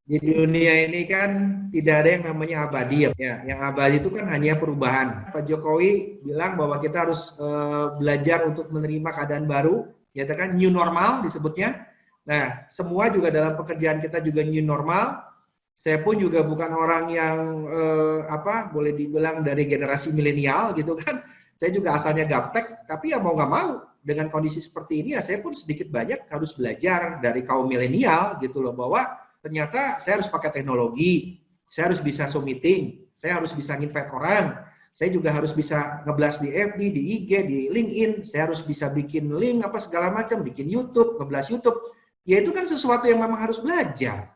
di dunia ini kan tidak ada yang namanya abadi ya. Yang abadi itu kan hanya perubahan. Pak Jokowi bilang bahwa kita harus belajar untuk menerima keadaan baru, ya kan new normal disebutnya. Nah, semua juga dalam pekerjaan kita juga new normal. Saya pun juga bukan orang yang boleh dibilang dari generasi milenial gitu kan. Saya juga asalnya gaptek, tapi ya mau nggak mau dengan kondisi seperti ini ya saya pun sedikit banyak harus belajar dari kaum milenial gitu loh, bahwa ternyata saya harus pakai teknologi, saya harus bisa Zoom meeting, saya harus bisa invite orang, saya juga harus bisa ngeblas di FB, di IG, di LinkedIn, saya harus bisa bikin link apa segala macam, bikin YouTube, ngeblas YouTube. Ya itu kan sesuatu yang memang harus belajar.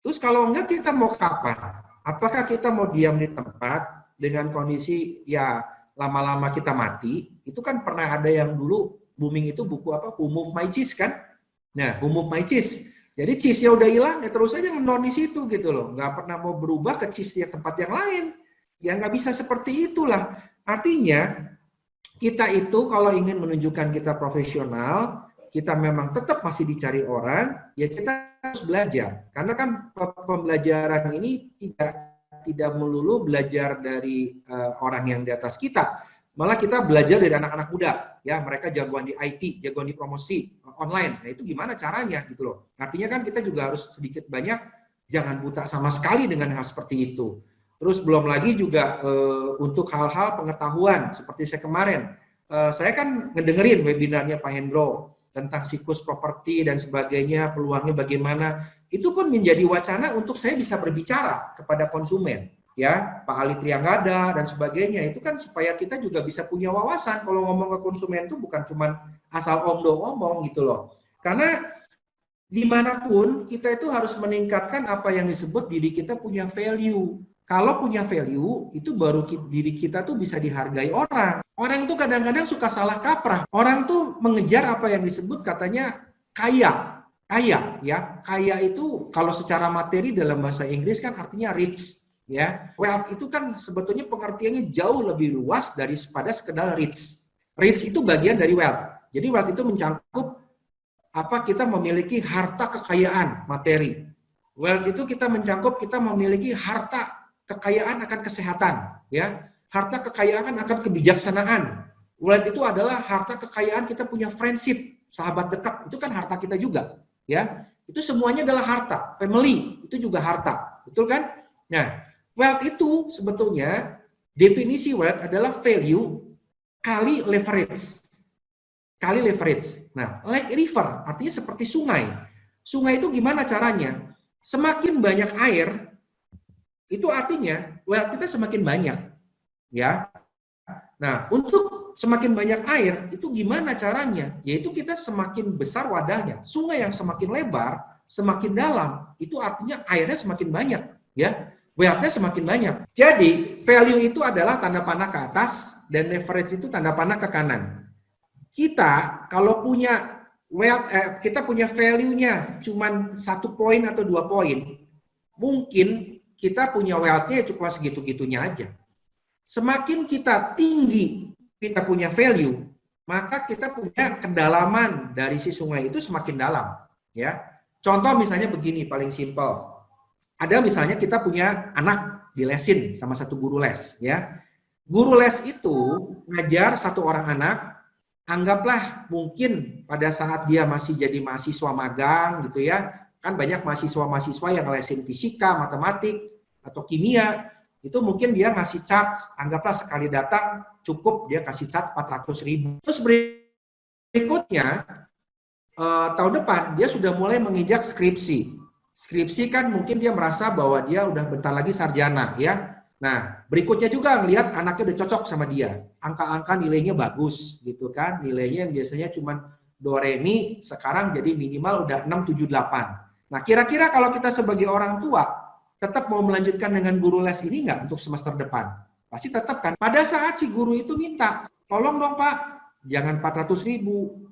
Terus kalau enggak kita mau kapan? Apakah kita mau diam di tempat dengan kondisi ya lama-lama kita mati? Itu kan pernah ada yang dulu booming itu buku apa? Who Moved My Cheese kan? Nah, Who Moved My Cheese. Jadi cheese-nya udah hilang, ya terus aja mendown di situ gitu loh. Nggak pernah mau berubah ke cheese-nya tempat yang lain. Ya nggak bisa seperti itulah. Artinya, kita itu kalau ingin menunjukkan kita profesional, kita memang tetap masih dicari orang, ya kita harus belajar. Karena kan pembelajaran ini tidak melulu belajar dari orang yang di atas kita. Malah kita belajar dari anak-anak muda, ya mereka jagoan di IT, jagoan di promosi online. Nah itu gimana caranya gitu loh. Artinya kan kita juga harus sedikit banyak jangan buta sama sekali dengan hal seperti itu. Terus belum lagi juga untuk hal-hal pengetahuan seperti saya kemarin, saya kan ngedengerin webinarnya Pak Hendro tentang siklus properti dan sebagainya, peluangnya bagaimana. Itu pun menjadi wacana untuk saya bisa berbicara kepada konsumen. Ya, Pak Ali Trianggada dan sebagainya, itu kan supaya kita juga bisa punya wawasan kalau ngomong ke konsumen itu bukan cuma asal omong gitu loh. Karena dimanapun kita itu harus meningkatkan apa yang disebut diri kita punya value. Kalau punya value, itu baru diri kita tuh bisa dihargai orang. Orang tuh kadang-kadang suka salah kaprah. Orang tuh mengejar apa yang disebut katanya kaya. Kaya, ya. Kaya itu kalau secara materi dalam bahasa Inggris kan artinya rich. Ya, wealth itu kan sebetulnya pengertiannya jauh lebih luas daripada sekedar rich. Rich itu bagian dari wealth. Jadi wealth itu mencakup apa kita memiliki harta kekayaan materi. Wealth itu kita mencakup kita memiliki harta kekayaan akan kesehatan, ya. Harta kekayaan akan kebijaksanaan. Wealth itu adalah harta kekayaan kita punya friendship, sahabat dekat. Itu kan harta kita juga, ya. Itu semuanya adalah harta. Family itu juga harta. Betul kan? Nah, wealth itu sebetulnya definisi wealth adalah value kali leverage. Kali leverage. Nah, like river artinya seperti sungai. Sungai itu gimana caranya? Semakin banyak air, itu artinya wealth kita semakin banyak. Ya. Nah, untuk semakin banyak air, itu gimana caranya? Yaitu kita semakin besar wadahnya. Sungai yang semakin lebar, semakin dalam, itu artinya airnya semakin banyak. Ya. Wealth-nya semakin banyak. Jadi, value itu adalah tanda panah ke atas dan leverage itu tanda panah ke kanan. Kita kalau punya wealth, kita punya value-nya cuman 1 poin atau 2 poin, mungkin kita punya wealth-nya cuma segitu-gitunya aja. Semakin kita tinggi, kita punya value, maka kita punya kedalaman dari si sungai itu semakin dalam. Ya, contoh misalnya begini, paling simpel. Ada misalnya kita punya anak dilesin sama satu guru les, ya. Guru les itu ngajar satu orang anak, anggaplah mungkin pada saat dia masih jadi mahasiswa magang gitu ya, kan banyak mahasiswa-mahasiswa yang lesin fisika, matematik, atau kimia, itu mungkin dia ngasih charge, anggaplah sekali datang cukup dia kasih charge 400.000. Terus berikutnya, tahun depan dia sudah mulai menginjak skripsi. Skripsi kan mungkin dia merasa bahwa dia udah bentar lagi sarjana ya. Nah, berikutnya juga ngelihat anaknya udah cocok sama dia. Angka-angka nilainya bagus gitu kan. Nilainya yang biasanya cuma do re mi sekarang jadi minimal udah 6 7 8. Nah, kira-kira kalau kita sebagai orang tua tetap mau melanjutkan dengan guru les ini nggak untuk semester depan? Pasti tetap kan. Pada saat si guru itu minta, tolong dong Pak, jangan 400.000.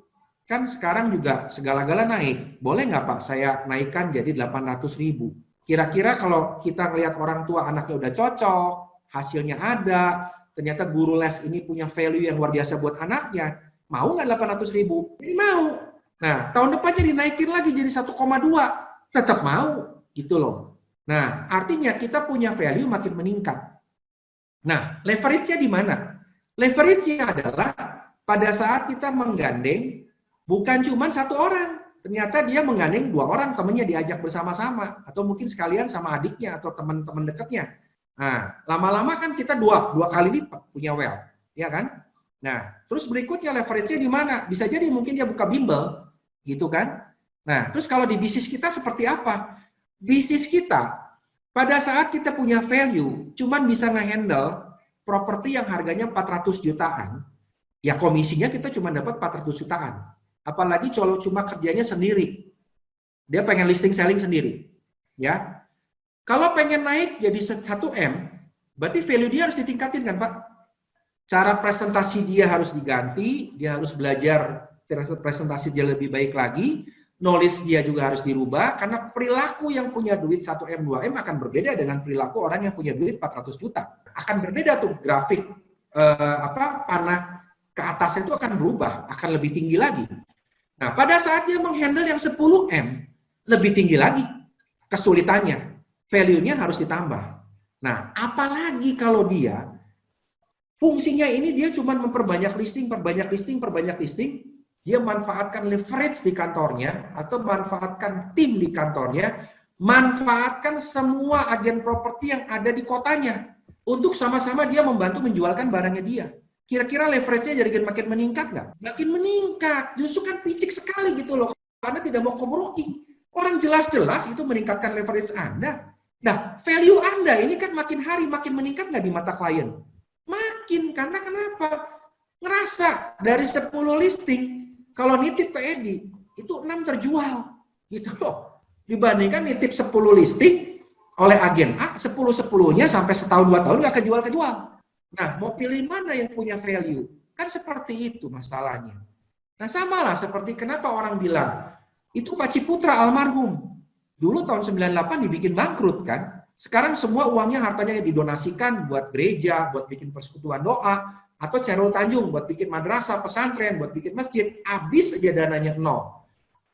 Kan sekarang juga segala-gala naik. Boleh nggak Pak saya naikkan jadi 800.000? Kira-kira kalau kita ngelihat orang tua anaknya udah cocok, hasilnya ada, ternyata guru les ini punya value yang luar biasa buat anaknya, mau nggak 800.000? Ini mau. Nah, tahun depannya dinaikin lagi jadi 1,2, tetap mau gitu loh. Nah, artinya kita punya value makin meningkat. Nah, leverage-nya di mana? Leverage-nya adalah pada saat kita menggandeng bukan cuma satu orang. Ternyata dia menggandeng 2 orang, temennya diajak bersama-sama. Atau mungkin sekalian sama adiknya atau teman-teman dekatnya. Nah, lama-lama kan kita dua kali lipat punya wealth. Ya kan? Nah, terus berikutnya leverage-nya di mana? Bisa jadi mungkin dia buka bimbel. Gitu kan? Nah, terus kalau di bisnis kita seperti apa? Bisnis kita pada saat kita punya value, cuman bisa nge-handle properti yang harganya 400 jutaan, ya komisinya kita cuma dapat 400 jutaan. Apalagi kalau cuma kerjanya sendiri. Dia pengen listing selling sendiri. Ya. Kalau pengen naik jadi 1M, berarti value dia harus ditingkatin kan, Pak? Cara presentasi dia harus diganti, dia harus belajar presentasi dia lebih baik lagi, knowledge dia juga harus dirubah, karena perilaku yang punya duit 1M, 2M akan berbeda dengan perilaku orang yang punya duit 400 juta. Akan berbeda tuh grafik panah ke atasnya itu akan berubah, akan lebih tinggi lagi. Nah, pada saat dia menghandle yang 10M, lebih tinggi lagi kesulitannya. Value-nya harus ditambah. Nah, apalagi kalau dia fungsinya ini dia cuma memperbanyak listing, dia manfaatkan leverage di kantornya, atau manfaatkan tim di kantornya, manfaatkan semua agen properti yang ada di kotanya, untuk sama-sama dia membantu menjualkan barangnya dia. Kira-kira leverage-nya jadi makin meningkat nggak? Makin meningkat, justru kan picik sekali gitu loh, karena tidak mau co-broking. Orang jelas-jelas itu meningkatkan leverage Anda. Nah, value Anda ini kan makin hari makin meningkat nggak di mata klien? Makin, karena kenapa? Ngerasa dari 10 listing, kalau nitip ke Edi, itu 6 terjual. Gitu loh. Dibandingkan nitip 10 listing oleh agen A, 10-10-nya sampai setahun 2 tahun nggak kejual-kejual. Nah, mau pilih mana yang punya value? Kan seperti itu masalahnya. Nah, samalah seperti kenapa orang bilang, itu Pak Ciputra almarhum. Dulu tahun 98 dibikin bangkrut kan? Sekarang semua uangnya hartanya didonasikan buat gereja, buat bikin persekutuan doa, atau Chairul Tanjung buat bikin madrasah, pesantren, buat bikin masjid, habis aja dananya 0.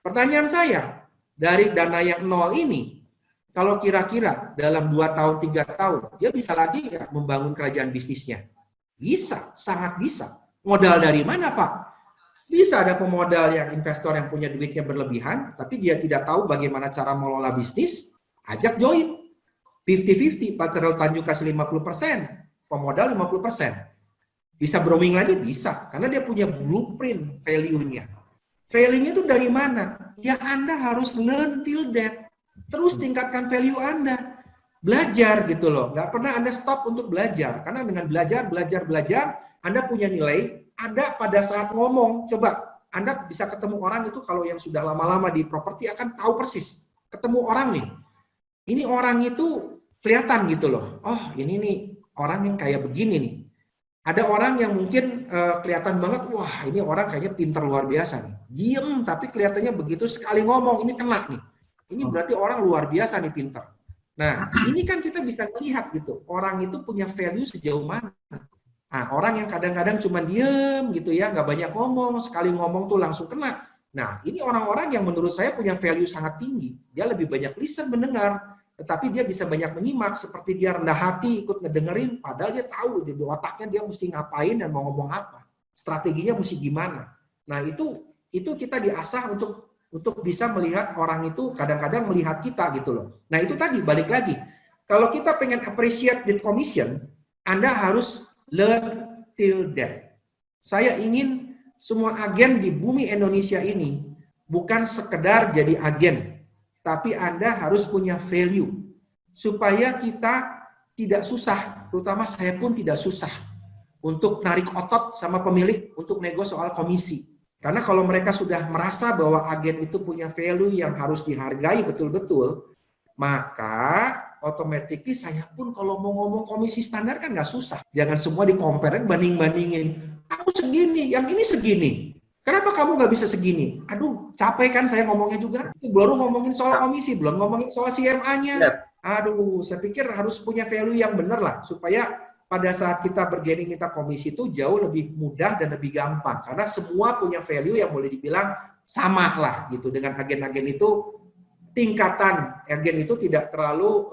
Pertanyaan saya, dari dana yang 0 ini, kalau kira-kira dalam 2 tahun, 3 tahun, dia bisa lagi nggak membangun kerajaan bisnisnya? Bisa, sangat bisa. Modal dari mana, Pak? Bisa ada pemodal yang investor yang punya duitnya berlebihan, tapi dia tidak tahu bagaimana cara mengelola bisnis, ajak join. 50-50, Pak Chairul Tanjung kasih 50%, pemodal 50%. Bisa broming lagi? Bisa, karena dia punya blueprint value-nya. Value-nya itu dari mana? Ya Anda harus learn till that. Terus tingkatkan value Anda. Belajar gitu loh. Nggak pernah Anda stop untuk belajar. Karena dengan belajar, Anda punya nilai. Anda pada saat ngomong, coba Anda bisa ketemu orang itu kalau yang sudah lama-lama di properti akan tahu persis. Ketemu orang nih, ini orang itu kelihatan gitu loh. Oh, ini nih orang yang kayak begini nih. Ada orang yang mungkin kelihatan banget, wah ini orang kayaknya pintar luar biasa nih. Diem, tapi kelihatannya begitu sekali ngomong, ini kena nih. Ini berarti orang luar biasa nih pintar. Nah, ini kan kita bisa melihat gitu, orang itu punya value sejauh mana. Nah, orang yang kadang-kadang cuma diem gitu ya, nggak banyak ngomong, sekali ngomong tuh langsung kena. Nah, ini orang-orang yang menurut saya punya value sangat tinggi. Dia lebih banyak listen, mendengar, tetapi dia bisa banyak menyimak, seperti dia rendah hati, ikut ngedengerin, padahal dia tahu di otaknya dia mesti ngapain dan mau ngomong apa. Strateginya mesti gimana. Nah, itu kita diasah untuk bisa melihat orang itu, kadang-kadang melihat kita gitu loh. Nah, itu tadi, balik lagi. Kalau kita pengen appreciate with commission, Anda harus learn till that. Saya ingin semua agen di bumi Indonesia ini bukan sekedar jadi agen, tapi Anda harus punya value supaya kita tidak susah, terutama saya pun tidak susah untuk narik otot sama pemilik untuk nego soal komisi. Karena kalau mereka sudah merasa bahwa agen itu punya value yang harus dihargai betul-betul, maka otomatis saya pun kalau mau ngomong komisi standar kan nggak susah. Jangan semua di-compare, banding-bandingin. Aku segini, yang ini segini. Kenapa kamu nggak bisa segini? Aduh, capek kan saya ngomongnya juga. Baru ngomongin soal komisi, belum ngomongin soal CMA-nya. Aduh, saya pikir harus punya value yang benar lah, supaya pada saat kita bergaining minta komisi itu jauh lebih mudah dan lebih gampang. Karena semua punya value yang boleh dibilang sama lah gitu. Dengan agen-agen itu tingkatan urgen itu tidak terlalu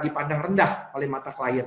dipandang rendah oleh mata klien.